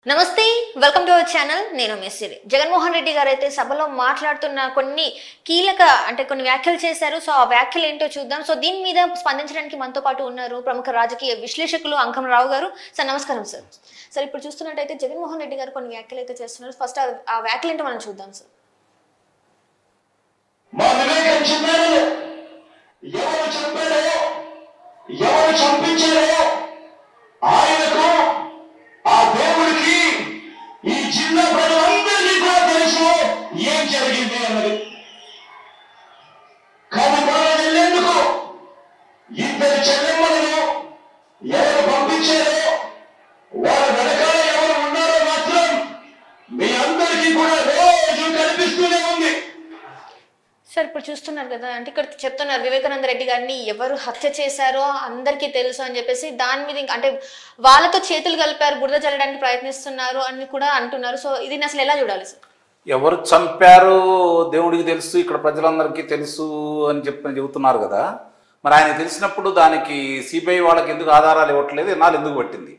నమస్తే welcome to our channel నేను మెస్సిరి జగన్మోహన్ రెడ్డి గారు అయితే సభలో మాట్లాడుతున్న కొన్ని కీలక కొన్ని వ్యాఖ్యలు చేశారు సో ఆ వ్యాఖ్యలు ఏంటో చూద్దాం సో దీని మీద స్పందించడానికి మనతో పాటు ఉన్నారు ప్రముఖ రాజకీయ విశ్లేషకులు అంకం రావు గారు సార్ నమస్కారం సార్ ఇప్పుడు చూస్తున్నట్టయితే జగన్మోహన్ రెడ్డి గారు కొన్ని వ్యాఖ్యలు అయితే చేస్తున్నారు ఫస్ట్ ఆ వ్యాఖ్యలు ఏంటో మనం చూద్దాం సార్ ఈ జిల్లా ప్రజలందరికీ కూడా తెలుసు ఏం జరిగింది అన్నది. కానీ మనం వెళ్ళేందుకు ఇద్దరు చెల్లెమ్మలను ఎవరు పంపించారో వాళ్ళ వెనకాల ఎవరు ఉన్నారో మాత్రం మీ అందరికీ కూడా రోజు కనిపిస్తూనే ఉంది. సార్ ఇప్పుడు చూస్తున్నారు కదా అంటే ఇక్కడ చెప్తున్నారు వివేకానంద రెడ్డి గారిని ఎవరు హత్య చేశారో అందరికీ తెలుసు అని చెప్పేసి దాని మీద అంటే వాళ్ళతో చేతులు కలిపారు బురద చల్లడానికి ప్రయత్నిస్తున్నారు అని కూడా అంటున్నారు సో ఇది అసలు ఎలా చూడాలి సార్? ఎవరు చంపారు దేవుడికి తెలుసు ఇక్కడ ప్రజలందరికీ తెలుసు అని చెబుతున్నారు కదా మరి ఆయన తెలిసినప్పుడు దానికి సిబిఐ వాళ్ళకి ఎందుకు ఆధారాలు ఇవ్వట్లేదు ఎన్నాళ్ళు ఎందుకు పట్టింది?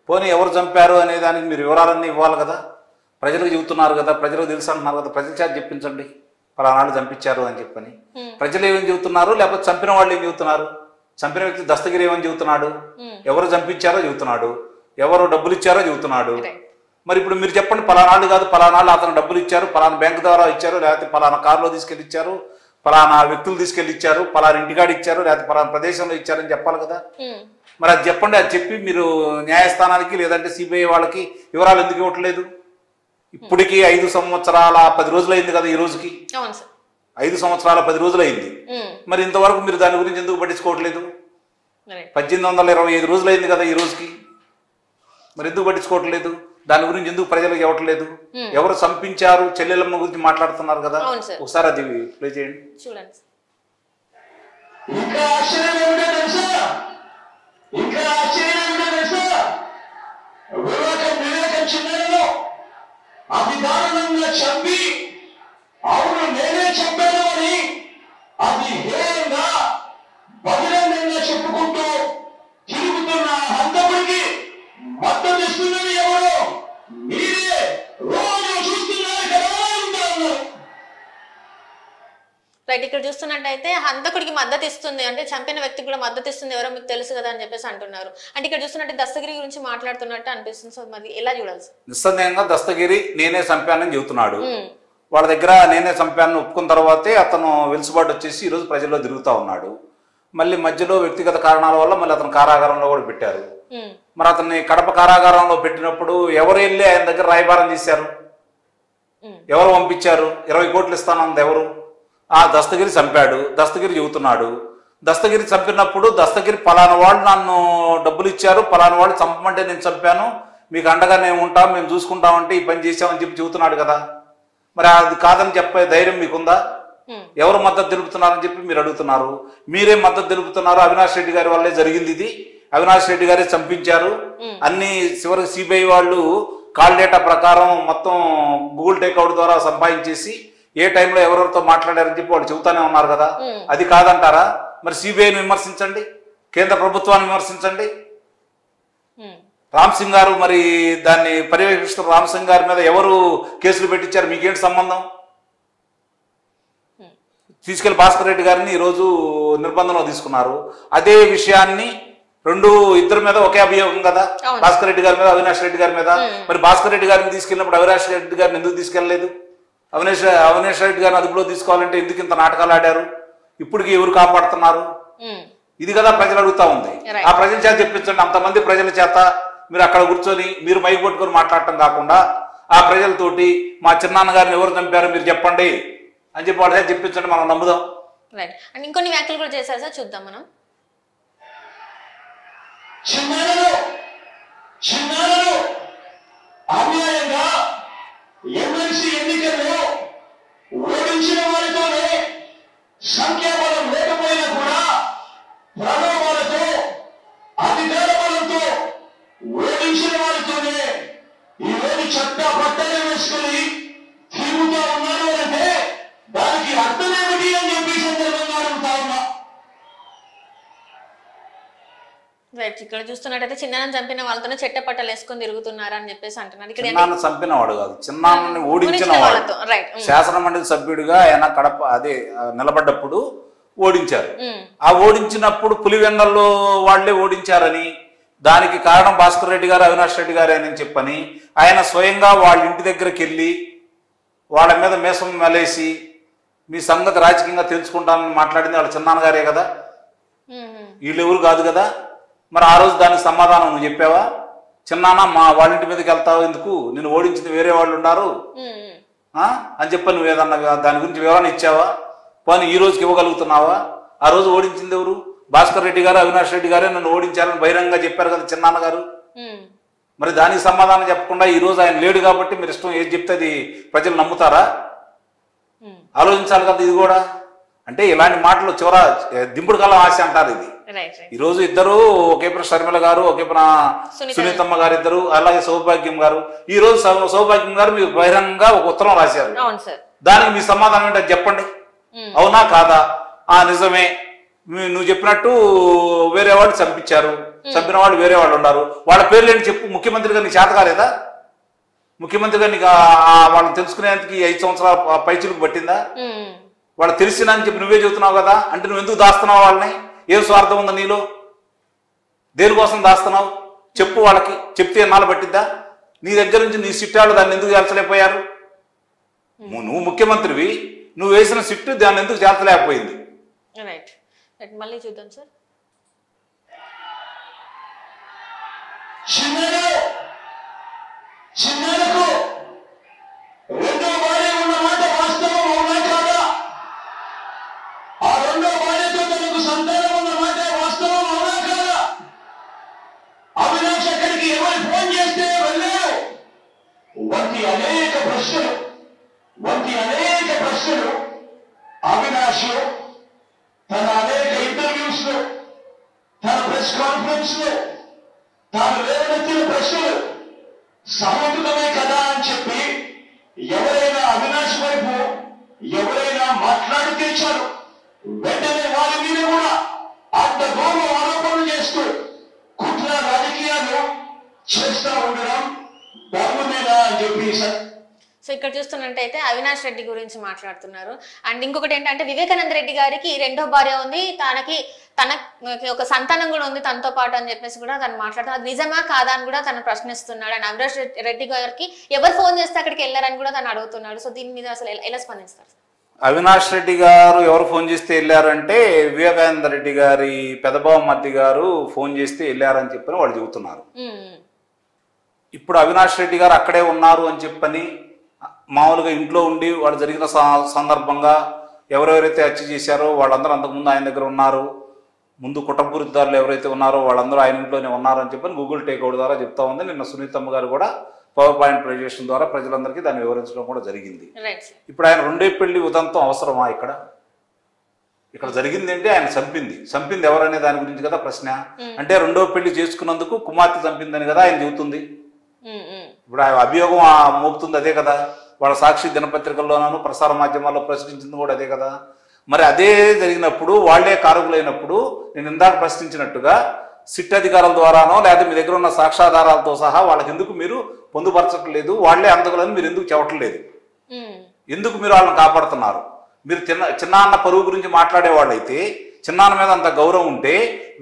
పోనీ ఎవరు చంపారు అనే దానికి మీరు వివరాలన్నీ ఇవ్వాలి కదా. ప్రజలకు చెబుతున్నారు కదా ప్రజలకు తెలుసు అంటున్నారు కదా ప్రజల చేత చెప్పించండి పలానాళ్ళు చంపించారు అని చెప్పని. ప్రజలు ఏమని చెబుతున్నారు లేకపోతే చంపిన వాళ్ళు ఏం చెబుతున్నారు? చంపిన వ్యక్తి దస్తగిరి ఏమని చెబుతున్నాడు? ఎవరు చంపించారో చెబుతున్నాడు, ఎవరు డబ్బులు ఇచ్చారో చెబుతున్నాడు. మరి ఇప్పుడు మీరు చెప్పండి పలానాళ్ళు కాదు పలానాళ్ళు అతను డబ్బులు ఇచ్చారు పలానా బ్యాంకు ద్వారా ఇచ్చారు లేకపోతే పలానా కారులో తీసుకెళ్ళి ఇచ్చారు పలానా వ్యక్తులు తీసుకెళ్ళి ఇచ్చారు పలానా ఇంటికాడ ఇచ్చారు లేకపోతే పలానా ప్రదేశంలో ఇచ్చారని చెప్పాలి కదా. మరి అది చెప్పండి. అది చెప్పి మీరు న్యాయస్థానానికి లేదంటే సిబిఐ వాళ్ళకి వివరాలు ఎందుకు ఇవ్వట్లేదు? ఇప్పటికి 5 సంవత్సరాల 10 రోజులైంది కదా ఈ రోజుకి. 5 సంవత్సరాల 10 రోజులైంది. మరి ఇంతవరకు మీరు దాని గురించి ఎందుకు పట్టించుకోవట్లేదు? 1825 రోజులైంది కదా ఈ రోజుకి. మరి ఎందుకు పట్టించుకోవట్లేదు? దాని గురించి ఎందుకు ప్రజలకు ఇవ్వట్లేదు? ఎవరు చంపించారు చెల్లెలమ్మ గురించి మాట్లాడుతున్నారు కదా ఒకసారి అది ప్లే చేయండి చూడండి. అతి దారుణంగా చంపి అవును నేనే చంపాను అని అది హేయంగా బహిరంగంగా చెప్పుకుంటూ తిరుగుతున్న హంతకుడికి మద్దతు ఇస్తున్నది ఎవరు? మీరే రోజు చూస్తున్నారు కదా. రైట్ ఇక్కడ చూస్తున్నట్టయితే హంతకుడికి మద్దతు ఇస్తుంది అంటే చంపిన వ్యక్తికి కూడా మద్దతు ఇస్తుంది ఎవరో మీకు తెలుసు కదా అని చెప్పేసి అంటున్నారు. అంటే ఇక్కడ చూస్తున్నట్టు దస్తగిరి గురించి మాట్లాడుతున్నట్టు అనిపిస్తుంది. సో మరి ఎలా చూడాలి? నిస్సందేహంగా దస్తగిరి నేనే చంపానని చెబుతున్నాడు. వాళ్ళ దగ్గర నేనే చంపానని ఒప్పుకున్న తర్వాతే అతను వెలుసుబాటు వచ్చేసి ఈరోజు ప్రజల్లో తిరుగుతూ ఉన్నాడు. మళ్ళీ మధ్యలో వ్యక్తిగత కారణాల వల్ల మళ్ళీ అతను కారాగారంలో కూడా పెట్టారు. మరి అతన్ని కడప కారాగారంలో పెట్టినప్పుడు ఎవరు వెళ్ళి ఆయన దగ్గర రాయబారం చేశారు? ఎవరు పంపించారు? 20 కోట్లు ఇస్తానంది ఎవరు? ఆ దస్తగిరి చంపాడు. దస్తగిరి చెబుతున్నాడు. దస్తగిరి చంపినప్పుడు దస్తగిరి పలానా వాళ్ళు నన్ను డబ్బులు ఇచ్చారు పలానా వాళ్ళు చంపమంటే నేను చంపాను మీకు అండగా నేను ఉంటాం మేము చూసుకుంటామంటే ఈ పని చేసామని చెప్పి చెబుతున్నాడు కదా. మరి అది కాదని చెప్పే ధైర్యం మీకుందా? ఎవరు మద్దతు తెలుపుతున్నారని చెప్పి మీరు అడుగుతున్నారు. మీరే మద్దతు తెలుపుతున్నారు అవినాష్ రెడ్డి గారి వల్లే జరిగింది ఇది అవినాష్ రెడ్డి గారే చంపించారు అన్ని చివరికి సిబిఐ వాళ్ళు కాల్ డేటా ప్రకారం మొత్తం గూగుల్ టేక్అవుట్ ద్వారా సంపాదించేసి ఏ టైంలో ఎవరెవరితో మాట్లాడారని చెప్పి వాళ్ళు చెబుతానే ఉన్నారు కదా. అది కాదంటారా? మరి సిబిఐని విమర్శించండి కేంద్ర ప్రభుత్వాన్ని విమర్శించండి. రామ్ సింగ్ గారు మరి దాన్ని పర్యవేక్షిస్తున్న రామ్ సింగ్ గారి మీద ఎవరు కేసులు పెట్టించారు మీకేంటి సంబంధం? తీసుకెళ్లి భాస్కర్ రెడ్డి గారిని ఈరోజు నిర్బంధంలో తీసుకున్నారు. అదే విషయాన్ని ఇద్దరి మీద ఒకే అభియోగం కదా భాస్కర్ రెడ్డి గారి మీద అవినాష్ రెడ్డి గారి మీద. మరి భాస్కర్ రెడ్డి గారిని తీసుకెళ్ళినప్పుడు అవినాష్ రెడ్డి గారిని ఎందుకు తీసుకెళ్లలేదు? అవినాష్ రెడ్డి గారిని అదుపులో తీసుకోవాలంటే ఎందుకు ఇంత నాటకాలు ఆడారు? ఇప్పటికి ఎవరు కాపాడుతున్నారు? ఇది కదా ప్రజలు అడుగుతా ఉంది. ఆ ప్రజల చేత చెప్పించండి. అంతమంది ప్రజల చేత మీరు అక్కడ కూర్చొని మీరు మైక్ పట్టుకొని మాట్లాడటం కాకుండా ఆ ప్రజలతోటి మా చిన్నాన్న గారిని ఎవరు చంపారో మీరు చెప్పండి అని చెప్పి వాళ్ళ చేత చెప్పించండి మనం నమ్ముదాం. ఇంకొన్ని వ్యాఖ్యలు కూడా చేశారు సార్ చూద్దాం మనం. అన్యాయంగా ఎమ్మెల్సీ ఎన్నికల్లో ఓడించిన వారితోనే సంఖ్యాబలం లేకపోయినా కూడా ప్రలోభాలతో అధికార బలంతో ఓడించిన వారితోనే ఈరోజు చట్టా పట్టణం వేసుకుని తిరుగుతూ ఉన్నారు అంటే దానికి అర్థమేమిటి అని చెప్పి సందర్భంగా అడుగుతా ఉన్నా. రైట్. ఇక్కడ చూస్తున్నట్టయితే చిన్నాన్ని చంపిన వాళ్ళతోనే చెట్టపట్టలు వేసుకొని తిరుగుతున్నారా అని చెప్పేసి అంటున్నారు. ఇక్కడ చిన్నాన్ని చంపిన వాడు కాదు, చిన్నాన్ని ఓడించిన వాడు. శాసన మండలి సభ్యుడిగా ఆయన కడప అదే నిలబడ్డప్పుడు ఓడించారు. ఆ ఓడించినప్పుడు పులివెంగల్లో వాళ్లే ఓడించారని, దానికి కారణం భాస్కర్ రెడ్డి గారు, అవినాష్ రెడ్డి గారు అని చెప్పని ఆయన స్వయంగా వాళ్ళ ఇంటి దగ్గరికి వెళ్ళి వాళ్ళ మీద మేసం మెలేసి మీ సంగతి రాజకీయంగా తెలుసుకుంటానని మాట్లాడింది వాళ్ళ చిన్నాన్న గారే కదా, వీళ్ళు ఎవరు కాదు కదా. మరి ఆ రోజు దానికి సమాధానం నువ్వు చెప్పావా? చిన్నాన్న మా వాళ్ళ ఇంటి మీదకి వెళ్తావు ఎందుకు, నేను ఓడించింది వేరే వాళ్ళు ఉన్నారు అని చెప్పి నువ్వు ఏదన్నా దాని గురించి వివరణ ఇచ్చావా? పోనీ ఈ రోజుకి ఇవ్వగలుగుతున్నావా? ఆ రోజు ఓడించింది ఎవరు? భాస్కర్ రెడ్డి గారు, అవినాష్ రెడ్డి గారే నన్ను ఓడించారని బహిరంగంగా చెప్పారు కదా చిన్నాన్న గారు. మరి దానికి సమాధానం చెప్పకుండా ఈ రోజు ఆయన లేడు కాబట్టి మీరు ఇష్టం ఏది చెప్తే అది ప్రజలు నమ్ముతారా? ఆలోచించాలి కదా ఇది కూడా. అంటే ఇలాంటి మాటలు చివర దింపుడు కాలం ఆశ అంటారు ఇది. ఈ రోజు ఇద్దరు ఒకేపున షర్మిల గారు, ఒకేపున సునీతమ్మ గారు ఇద్దరు, అలాగే సౌభాగ్యం గారు. ఈ రోజు సౌభాగ్యం గారు మీరు బహిరంగంగా ఒక ఉత్తరం రాశారు. దానికి మీ సమాధానం ఏంటో చెప్పండి. అవునా కాదా? నిజమే, నువ్వు చెప్పినట్టు వేరే వాళ్ళు చంపించారు, చంపిన వాళ్ళు వేరే వాళ్ళు ఉన్నారు, వాళ్ళ పేర్లు ఏంటి చెప్పు. ముఖ్యమంత్రి గారు నీకు చేత కాలేదా? ముఖ్యమంత్రి గారు నీకు వాళ్ళని తెలుసుకునేందుకు 5 సంవత్సరాల పైచులకు పట్టిందా? వాళ్ళు తెలిసినా అని చెప్పి నువ్వే చెబుతున్నావు కదా. అంటే నువ్వు ఎందుకు దాస్తున్నావు వాళ్ళని? ఏం స్వార్థం ఉందా నీలో? దేనికోసం దాస్తున్నావు చెప్పు. వాళ్ళకి చెప్తే ఎన్నాళ్ళు పట్టిద్దా? నీ దగ్గర నుంచి నీ సిట్టాళ్ళు దాన్ని ఎందుకు చేల్చలేకపోయారు? నువ్వు ముఖ్యమంత్రివి, నువ్వు వేసిన సిట్టు దాన్ని ఎందుకు చేల్చలేకపోయింది? మళ్ళీ చూద్దాం సార్. చిన్నలకు రెండో భార్య ఉన్న మాట వాస్తవం అవునా కాదా? ఆ రెండో భార్యతో తనకు సంతానం ఉన్న మాట వాస్తవం అవునా కాదా? అవినాష్ అక్కడికి ఎవరు ఫోన్ చేస్తే వెళ్ళారు? వంటి అనేక ప్రశ్నలు అవినాష్ తన అనేక ఇంటర్వ్యూస్ లో, తన ప్రెస్ కాన్ఫరెన్స్ లో తాను లేవనెత్తిన ప్రశ్నలు సముద్రమే కదా అని చెప్పి ఎవరైనా అవినాష్ వైపు ఎవరైనా మాట్లాడితే చాలు వెంటనే వాళ్ళ మీద కూడా అంత గౌరవ ఆరోపణలు చేస్తూ కుట్ర రాజకీయాలు చేస్తూ ఉండడం ధర్మమేనా అని చెప్పి సార్. సో ఇక్కడ చూస్తున్నట్టయితే అవినాష్ రెడ్డి గురించి మాట్లాడుతున్నారు. అండ్ ఇంకొకటి ఏంటంటే వివేకానంద రెడ్డి గారికి రెండో భార్య ఉంది, తనకి ఒక సంతానం కూడా ఉంది తనతో పాటు అని చెప్పేసి కూడా తను మాట్లాడుతున్నారు. అది నిజమా కాదా అని కూడా తను ప్రశ్నిస్తున్నాడు. అండ్ అవినాష్ రెడ్డి గారికి ఎవరు ఫోన్ చేస్తే అక్కడికి వెళ్ళారని కూడా తను అడుగుతున్నాడు. సో దీని మీద అసలు ఎలా స్పందిస్తారు? అవినాష్ రెడ్డి గారు ఎవరు ఫోన్ చేస్తే వెళ్ళారంటే వివేకానంద రెడ్డి గారి పెదబావ మద్ది గారు ఫోన్ చేస్తే వెళ్ళారని చెప్పని వాళ్ళు చెబుతున్నారు. ఇప్పుడు అవినాష్ రెడ్డి గారు అక్కడే ఉన్నారు అని చెప్పని మామూలుగా ఇంట్లో ఉండి వాళ్ళు జరిగిన సందర్భంగా ఎవరెవరైతే హత్య చేశారో వాళ్ళందరూ అంతకుముందు ఆయన దగ్గర ఉన్నారు, ముందు కుట్రపూరితదారులు ఎవరైతే ఉన్నారో వాళ్ళందరూ ఆయన ఇంట్లోనే ఉన్నారని చెప్పని గూగుల్ టేక్అవుట్ ద్వారా చెప్తా ఉంది. నిన్న సునీతమ్మ గారు కూడా పవర్ పాయింట్ ప్రజెషన్ ద్వారా ప్రజలందరికీ దాన్ని వివరించడం కూడా జరిగింది. ఇప్పుడు ఆయన రెండే పెళ్లి ఉదంతం అవసరమా? ఇక్కడ జరిగింది ఏంటి? ఆయన చంపింది ఎవరనే దాని గురించి కదా ప్రశ్న. అంటే రెండో పెళ్లి చేసుకున్నందుకు కుమార్తె చంపిందని కదా ఆయన చెబుతుంది. ఇప్పుడు ఆ అభియోగం మోపుతుంది అదే కదా. వాళ్ళ సాక్షి దినపత్రికల్లోనూ ప్రసార మాధ్యమాల్లో ప్రచురించింది కూడా అదే కదా. మరి అదే జరిగినప్పుడు వాళ్లే కారకులైనప్పుడు నేను ఇందాక ప్రశ్నించినట్టుగా సిట్ అధికారుల ద్వారానో లేదా మీ దగ్గర ఉన్న సాక్ష్యాధారాలతో సహా వాళ్ళకి ఎందుకు మీరు పొందుపరచట్లేదు? వాళ్లే అంతకులని మీరు ఎందుకు చెప్పట్లేదు? ఎందుకు మీరు వాళ్ళని కాపాడుతున్నారు? మీరు చిన్నాన్న పరువు గురించి మాట్లాడే వాళ్ళైతే, చిన్నాన్న మీద అంత గౌరవం ఉంటే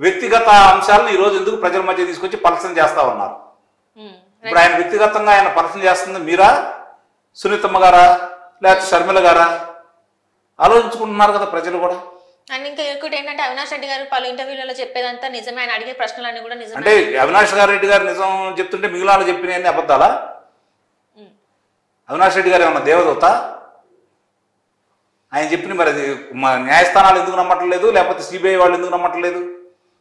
వ్యక్తిగత అంశాలను ఈ రోజు ఎందుకు ప్రజల మధ్య తీసుకొచ్చి పలసం చేస్తా ఉన్నారు? ఇప్పుడు ఆయన వ్యక్తిగతంగా ఆయన పలసం చేస్తుంది మీరా, సునీతమ్మ గారా, లేకపోతే షర్మిల గారా? ఆలోచించుకుంటున్నారు కదా ప్రజలు కూడా. అండ్ ఇంకా ఇంకోటి ఏంటంటే అవినాష్ రెడ్డి గారు పలు ఇంటర్వ్యూలలో చెప్పేదంతా నిజమే, ఆయన అడిగే ప్రశ్నలన్నీ కూడా నిజమే. అంటే అవినాష్ రెడ్డి గారు నిజం చెప్తుంటే మిగిలిన చెప్పినవన్నీ అబద్ధాలా? అవినాష్ రెడ్డి గారు ఏమన్నా దేవదూత? ఆయన చెప్పిన మరి అది న్యాయస్థానాలు ఎందుకు నమ్మట్లేదు, లేకపోతే సిబిఐ వాళ్ళు ఎందుకు నమ్మట్లేదు?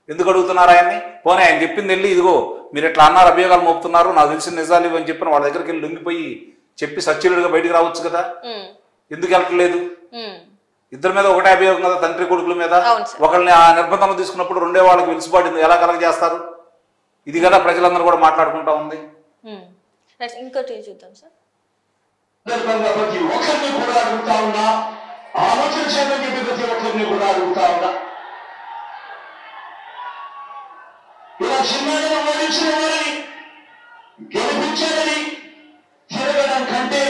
ఎందుకు అడుగుతున్నారు ఆయన్ని? పోనీ ఆయన చెప్పింది వెళ్ళి ఇదిగో మీరు ఇట్లా అన్నారు, అభియోగాలు మోపుతున్నారు, నాకు తెలిసిన నిజాలు ఇవని చెప్పిన వాళ్ళ దగ్గరికి వెళ్ళి లొంగిపోయి చెప్పి సచ్యులుగా బయటికి రావచ్చు కదా. ఎందుకు వెళ్ళట్లేదు? ఇద్దరి మీద ఒకటే అభియోగం కదా, తండ్రి కొడుకుల మీద. ఒకళ్ళని ఆ నిర్బంధంలో తీసుకున్నప్పుడు రెండే వాళ్ళకి వెలిసిబాటు ఎలా కలగజేస్తారు? ఇది కదా ప్రజలందరూ కూడా మాట్లాడుకుంటా ఉంది. ఇంకోటి చూద్దాం సార్. ప్రతి ఒక్కరిని కూడా అడుగుతా ఉన్నా, ఆలోచన చేయడానికి ప్రతి ఒక్కరిని కూడా అడుగుతా ఉన్నా, ఇలా జిల్లాలను ఓడించిన వారిని గెలిపించాలని తిరగడం కంటే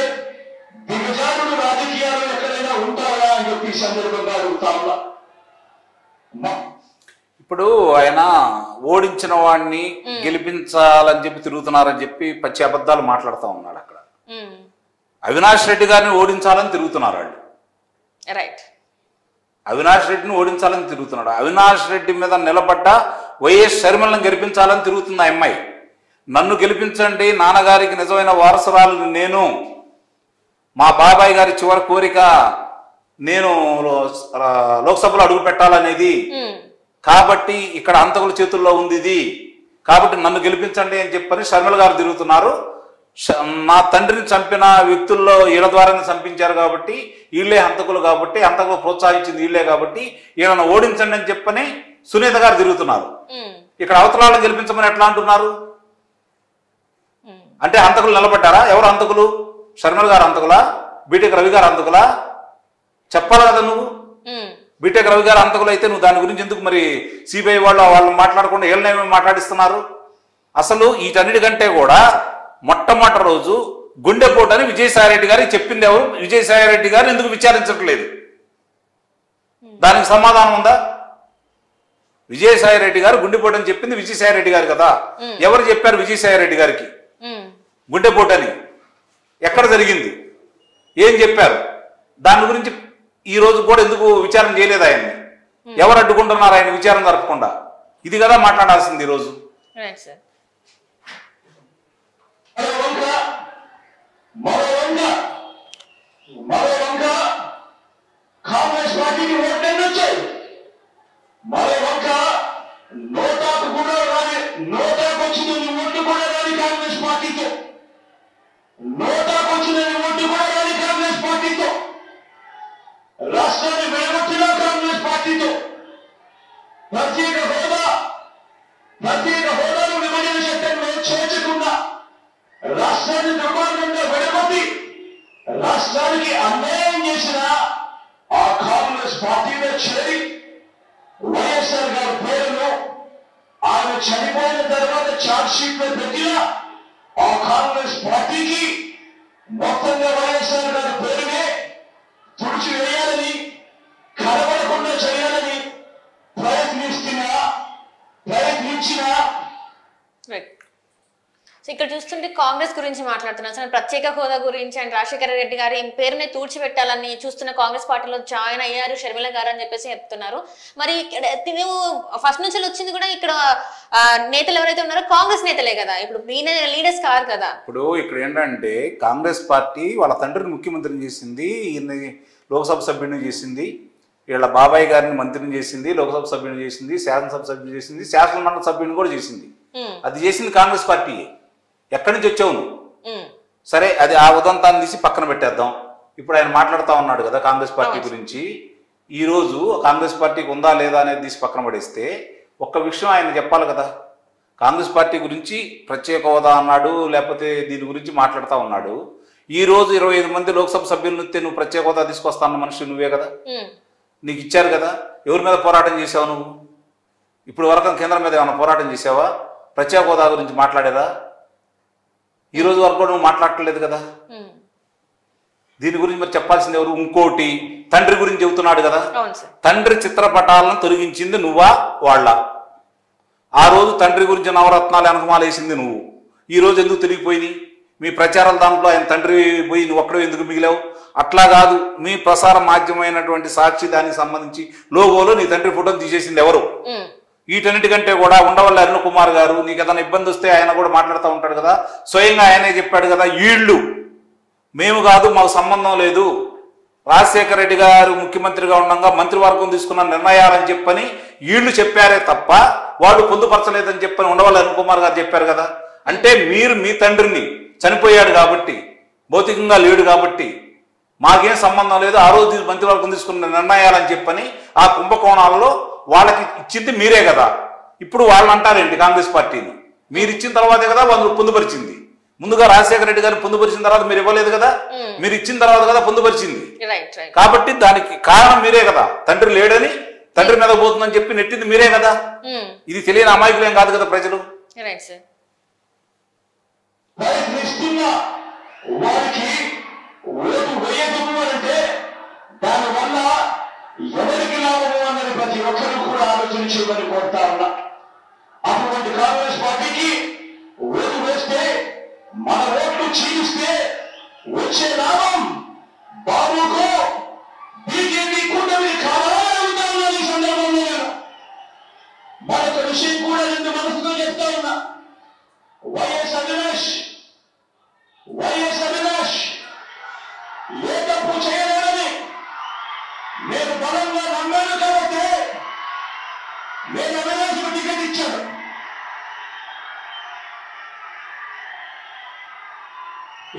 దిగజారుడు రాజకీయాలు ఎక్కడైనా ఉంటారా అని చెప్పి ఈ సందర్భంగా అడుగుతా ఉన్నా. ఇప్పుడు ఆయన ఓడించిన వాడిని గెలిపించాలని చెప్పి తిరుగుతున్నారని చెప్పి పచ్చి అబద్ధాలు మాట్లాడుతూ ఉన్నాడు. అక్కడ అవినాష్ రెడ్డి గారిని ఓడించాలని తిరుగుతున్నారు వాళ్ళు. రైట్, అవినాష్ రెడ్డిని ఓడించాలని తిరుగుతున్నాడు. అవినాష్ రెడ్డి మీద నిలబడ్డ వైఎస్ షర్మిలను గెలిపించాలని తిరుగుతుంది ఆ అమ్మాయి. నన్ను గెలిపించండి, నాన్నగారికి నిజమైన వారసురాలు నేను, మా బాబాయ్ గారి చివరి కోరిక నేను లోక్సభలో అడుగు పెట్టాలనేది, కాబట్టి ఇక్కడ హంతకుల చేతుల్లో ఉంది ఇది, కాబట్టి నన్ను గెలిపించండి అని చెప్పని షర్మిల గారు తిరుగుతున్నారు. నా తండ్రిని చంపిన వ్యక్తుల్లో వీళ్ళ ద్వారానే చంపించారు కాబట్టి వీళ్ళే హంతకులు, కాబట్టి హంతకులు ప్రోత్సహించింది వీళ్ళే, కాబట్టి వీళ్ళని ఓడించండి అని చెప్పని సునీత గారు తిరుగుతున్నారు. ఇక్కడ అవతలాలను గెలిపించమని ఎట్లా అంటున్నారు? అంటే హంతకులు నిలబడ్డారా? ఎవరు హంతకులు? షర్మిల గారు హంతకులా? బీటెక్ రవి గారు హంతకులా? చెప్పాలి కదా నువ్వు. బీటెక్ రవి గారు హంతకులు అయితే నువ్వు దాని గురించి ఎందుకు మరి సిబిఐ వాళ్ళు మాట్లాడకుండా వీళ్ళనేమో మాట్లాడిస్తున్నారు? అసలు వీటన్నిటికంటే కూడా మొట్టమొదటి రోజు గుండెపోటు అని విజయసాయిరెడ్డి గారికి చెప్పింది ఎవరు? విజయసాయిరెడ్డి గారు ఎందుకు విచారించట్లేదు? దానికి సమాధానం ఉందా? విజయసాయిరెడ్డి గారు గుండెపోటు అని చెప్పింది విజయసాయిరెడ్డి గారు కదా. ఎవరు చెప్పారు విజయసాయిరెడ్డి గారికి గుండెపోటు అని? ఎక్కడ జరిగింది? ఏం చెప్పారు? దాని గురించి ఈ రోజు కూడా ఎందుకు విచారణ చేయలేదు ఆయన్ని? ఎవరు అడ్డుకుంటున్నారు ఆయన విచారణ జరపకుండా? ఇది కదా మాట్లాడాల్సింది ఈరోజు. కాంగ్రెస్ పార్టీకి ఓట్లన్నీ వచ్చాయి. మరో వంక నోటాకు కూడా రాని, నోటాకు వచ్చిన ఓట్లు కూడా రాని కాంగ్రెస్ పార్టీతో, నోటాకు వచ్చిన ఓట్లు కూడా రాని కాంగ్రెస్ పార్టీతో, రాష్ట్రాన్ని వెలగొట్టిన కాంగ్రెస్ పార్టీతో, ప్రత్యేక హోదాను విభజన చట్టంలో చేర్చకుండా రాష్ట్రాన్ని దుర్మార్గంగా వెలగొట్టి రాష్ట్రానికి అన్యాయం చేసిన ఆ కాంగ్రెస్ పార్టీలో చేరి వైఎస్ఆర్ గారి పేరును ఆయన చనిపోయిన తర్వాత ఛార్జ్ షీట్ లో పెట్టిన ఆ కాంగ్రెస్ పార్టీకి మొత్తంగా వైఎస్ఆర్ గారి పేరునే తుడిచివేయాలని, కనబడకుండా చేయాలని ప్రయత్నించిన ఇక్కడ చూస్తుంటే కాంగ్రెస్ గురించి మాట్లాడుతున్నారు. అసలు ప్రత్యేక హోదా గురించి అండ్ రాజశేఖర రెడ్డి గారి పేరుని తూడ్చిపెట్టాలని చూస్తున్న కాంగ్రెస్ పార్టీలో జాయిన్ అయ్యారు షర్మిల గారు అని చెప్పేసి చెప్తున్నారు. మరి నువ్వు ఫస్ట్ నుంచి వచ్చింది కూడా ఇక్కడ నేతలు ఎవరైతే ఉన్నారో కాంగ్రెస్ నేతలే కదా, ఇప్పుడు లీడర్స్ కాదు కదా. ఇప్పుడు ఇక్కడ ఏంటంటే కాంగ్రెస్ పార్టీ వాళ్ళ తండ్రిని ముఖ్యమంత్రిని చేసింది, ఈయన్ని లోక్సభ సభ్యుడిని చేసింది, వీళ్ళ బాబాయ్ గారిని మంత్రిని చేసింది, లోక్సభ సభ్యుని చేసింది, శాసనసభ సభ్యుని చేసింది, శాసనమండలి సభ్యుని కూడా చేసింది. అది చేసింది కాంగ్రెస్ పార్టీ. ఎక్కడి నుంచి వచ్చావు నువ్వు? సరే, అది ఆ ఉదంతాన్ని తీసి పక్కన పెట్టేద్దాం. ఇప్పుడు ఆయన మాట్లాడుతూ ఉన్నాడు కదా కాంగ్రెస్ పార్టీ గురించి. ఈ రోజు కాంగ్రెస్ పార్టీకి ఉందా లేదా అనేది తీసి పక్కన పడేస్తే ఒక్క విషయం ఆయన చెప్పాలి కదా. కాంగ్రెస్ పార్టీ గురించి ప్రత్యేక హోదా అన్నాడు, లేకపోతే దీని గురించి మాట్లాడుతూ ఉన్నాడు. ఈ రోజు 25 మంది లోక్సభ సభ్యులు నువ్వు ప్రత్యేక హోదా తీసుకొస్తా అన్న మనిషి నువ్వే కదా. నీకు ఇచ్చారు కదా. ఎవరి మీద పోరాటం చేసావు నువ్వు? ఇప్పుడు వరకు కేంద్రం మీద ఏమైనా పోరాటం చేసావా? ప్రత్యేక హోదా గురించి మాట్లాడేదా? ఈ రోజు వరకు కూడా నువ్వు మాట్లాడలేదు కదా. దీని గురించి మరి చెప్పాల్సింది ఎవరు? ఇంకోటి తండ్రి గురించి చెబుతున్నాడు కదా. తండ్రి చిత్రపటాలను తొలగించింది నువ్వా వాళ్ళ? ఆ రోజు తండ్రి గురించి నవరత్నాలు వెనకమాలు వేసింది నువ్వు. ఈ రోజు ఎందుకు తిరిగిపోయింది మీ ప్రచారాల దాంట్లో? ఆయన తండ్రి పోయి నువ్వు ఒక్కడే ఎందుకు మిగిలావు? అట్లా కాదు, మీ ప్రసార మాధ్యమైనటువంటి సాక్షి దానికి సంబంధించి లోగోలో నీ తండ్రి ఫోటోని తీసేసింది ఎవరు? వీటన్నిటికంటే కూడా ఉండవల్లి అరుణ్ కుమార్ గారు, నీకు ఏదైనా ఇబ్బంది వస్తే ఆయన కూడా మాట్లాడుతూ ఉంటాడు కదా. స్వయంగా ఆయనే చెప్పాడు కదా, వీళ్ళు మేము కాదు, మాకు సంబంధం లేదు, రాజశేఖర రెడ్డి గారు ముఖ్యమంత్రిగా ఉండగా మంత్రివర్గం తీసుకున్న నిర్ణయాలని చెప్పని వీళ్ళు చెప్పారే తప్ప వాళ్ళు పొందుపరచలేదని చెప్పని ఉండవల్లి అరుణ్ కుమార్ గారు చెప్పారు కదా. అంటే మీరు మీ తండ్రిని చనిపోయాడు కాబట్టి, భౌతికంగా లేడు కాబట్టి మాకేం సంబంధం లేదు, ఆ రోజు మంత్రివర్గం తీసుకున్న నిర్ణయాలని చెప్పని ఆ కుంభకోణాలలో వాళ్ళకి ఇచ్చింది మీరే కదా. ఇప్పుడు వాళ్ళు అంటారేంటి కాంగ్రెస్ పార్టీని? మీరు ఇచ్చిన తర్వాతే కదా వాళ్ళు పొందుపరిచింది. ముందుగా రాజశేఖర రెడ్డి గారిని పొందుపరిచిన తర్వాత మీరు ఇవ్వలేదు కదా, మీరు ఇచ్చిన తర్వాత కదా పొందుపరిచింది. కాబట్టి దానికి కారణం మీరే కదా. తండ్రి లేడని తండ్రి మీద పోతుందని చెప్పి నెట్టింది మీరే కదా. ఇది తెలియని అమాయకులేం కాదు కదా ప్రజలు. Right sir. ప్రయత్నిస్తున్న వారికి ఓటు వేయదు అంటే దానివల్ల ఎవరికి లాభము అన్నది ప్రతి ఒక్కరూ కూడా ఆలోచించమని కోరుతా ఉన్నా. అటువంటి కాంగ్రెస్ పార్టీకి ఓటు వేస్తే మన ఓట్లు చీలిస్తే వచ్చే లాభం బాబుకు బీజేపీ కూటమి కావాలని అడుగుతా ఉన్నాను. ఈ సందర్భంలో నేను మరొక విషయం కూడా రెండు మనసుతో చెప్తా ఉన్నా. వైఎస్ అవినాష్ ఏ తప్పు చేయలేదని నేను బలంగా నమ్మాను కాబట్టి నేను అవినాష్కు టికెట్ ఇచ్చాను.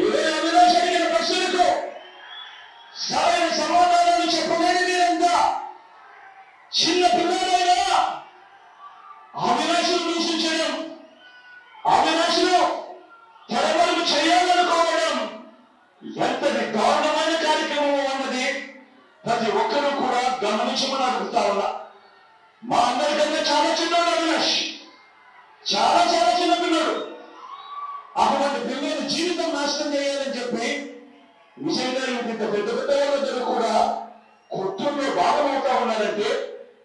ఇదే అవినాష్ అడిగిన ప్రశ్నలకు సరైన సమాధానాలు చెప్పలేని మీరంతా చిన్న పిల్లలైనా అవినాష్ను దూషించడం, అవినాష్ను తెరవరకు చేయాలనుకోవడం ఎంతటి దారుణమైన కార్యక్రమం అన్నది ప్రతి ఒక్కరూ కూడా గమనించమని అడుగుతా ఉన్నా. మా అందరికన్నా చాలా చిన్నవాడు అవినాష్, చాలా చాలా చిన్న పిల్లడు. అటువంటి పిల్లల జీవితం నాశనం చేయాలని చెప్పి నిజంగా ఇంత పెద్ద పెద్ద వాళ్ళందరూ కూడా కుటుంబంలో భాగమవుతా ఉన్నారంటే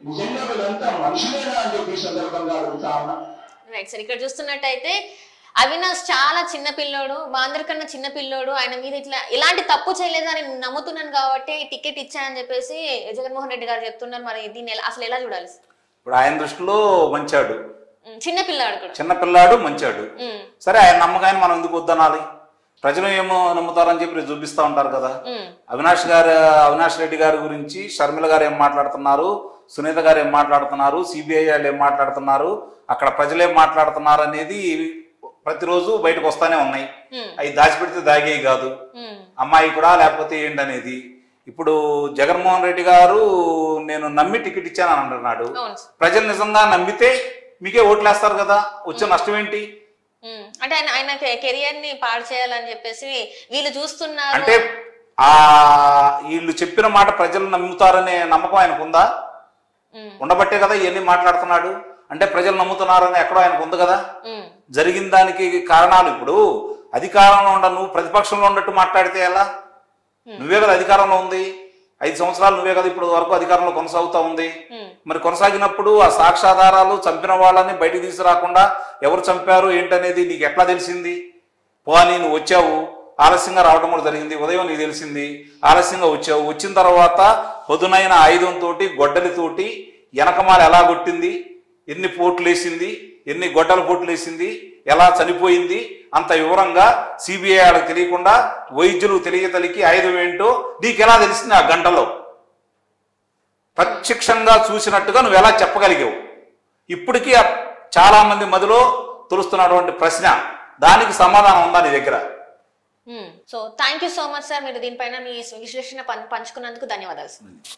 నిజంగా వీళ్ళంతా మనుషులేనా అని చెప్పి సందర్భంగా అడుగుతా ఉన్నా. Right sir. ఇక్కడ చూస్తున్నట్టయితే అవినాష్ చాలా చిన్న పిల్లోడు, మా అందరికన్నా చిన్న పిల్లోడు. ఆయన మీద ఇట్లా ఎలాంటి తప్పు చేయలేదని నమ్ముతున్నాను కాబట్టి టికెట్ ఇచ్చానని చెప్పేసి జగన్మోహన్ రెడ్డి గారు చెప్తున్నారు. మరి దీన్ని అసలు ఎలా చూడాలి? ఇప్పుడు ఆయన దృష్టిలో మంచాడు, చిన్న పిల్లాడు కూడా, చిన్న పిల్లాడు మంచాడు. సరే, ఆయన నమ్మకాన్ని మనం ఎందుకు వద్దనాలి? ప్రజలు ఏమో నమ్ముతారని చెప్పి చూపిస్తా ఉంటారు కదా. అవినాష్ రెడ్డి గారి గురించి షర్మిల గారు ఏం మాట్లాడుతున్నారు, సునీత గారు ఏం మాట్లాడుతున్నారు, సిబిఐ వాళ్ళు ఏం మాట్లాడుతున్నారు, అక్కడ ప్రజలు ఏం మాట్లాడుతున్నారు అనేది ప్రతిరోజు బయటకు వస్తానే ఉన్నాయి. అవి దాచిపెడితే దాగేవి కాదు, అమ్మాయి కూడా లేకపోతే ఏంటనేది. ఇప్పుడు జగన్మోహన్ రెడ్డి గారు నేను నమ్మి టికెట్ ఇచ్చానని అంటున్నాడు. ప్రజలు నిజంగా నమ్మితే మీకే ఓట్లేస్తారు కదా, వచ్చే నష్టం ఏంటి? అంటే ఆయన కెరియర్ ని పాడు చేయాలని చెప్పేసి వీళ్ళు చూస్తున్నారు. అంటే వీళ్ళు చెప్పిన మాట ప్రజలు నమ్ముతారనే నమ్మకం ఆయనకు ఉందా? ఉండబట్టే కదా ఇవన్నీ మాట్లాడుతున్నాడు. అంటే ప్రజలు నమ్ముతున్నారని ఎక్కడో ఆయనకు ఉంది కదా. జరిగిన దానికి కారణాలు, ఇప్పుడు అధికారంలో నువ్వు ప్రతిపక్షంలో ఉన్నట్టు మాట్లాడితే ఎలా? నువ్వే కదా అధికారంలో ఉంది, 5 సంవత్సరాలు నువ్వే కదా ఇప్పుడు వరకు అధికారంలో కొనసాగుతా ఉంది. మరి కొనసాగినప్పుడు ఆ సాక్ష్యాధారాలు చంపిన వాళ్ళని బయటికి తీసుకురాకుండా ఎవరు చంపారు ఏంటనేది నీకు ఎట్లా తెలిసింది? పోనీ నువ్వు వచ్చావు, ఆలస్యంగా రావడం కూడా జరిగింది, ఉదయం నీకు తెలిసింది, ఆలస్యంగా వచ్చావు. వచ్చిన తర్వాత పొదునైన ఆయుధంతో గొడ్డలితోటి వెనకమాల ఎలా కొట్టింది, ఎన్ని పోట్లు వేసింది, ఎన్ని గొడ్డల పోట్లు వేసింది, ఎలా చనిపోయింది అంత వివరంగా సిబిఐ వాళ్ళకి తెలియకుండా వైద్యులు తెలియతలికి ఆయుధం ఏంటో నీకు ఎలా తెలిసింది? ఆ గంటలో ప్రత్యక్షంగా చూసినట్టుగా నువ్వు ఎలా చెప్పగలిగావు? ఇప్పటికీ చాలా మంది మధ్యలో తొలుస్తున్నటువంటి ప్రశ్న, దానికి సమాధానం ఉందా నీ దగ్గర? So thank you so much sir, మీరు దీనిపైన మీ విశ్లేషణ పంచుకున్నందుకు ధన్యవాదాలు.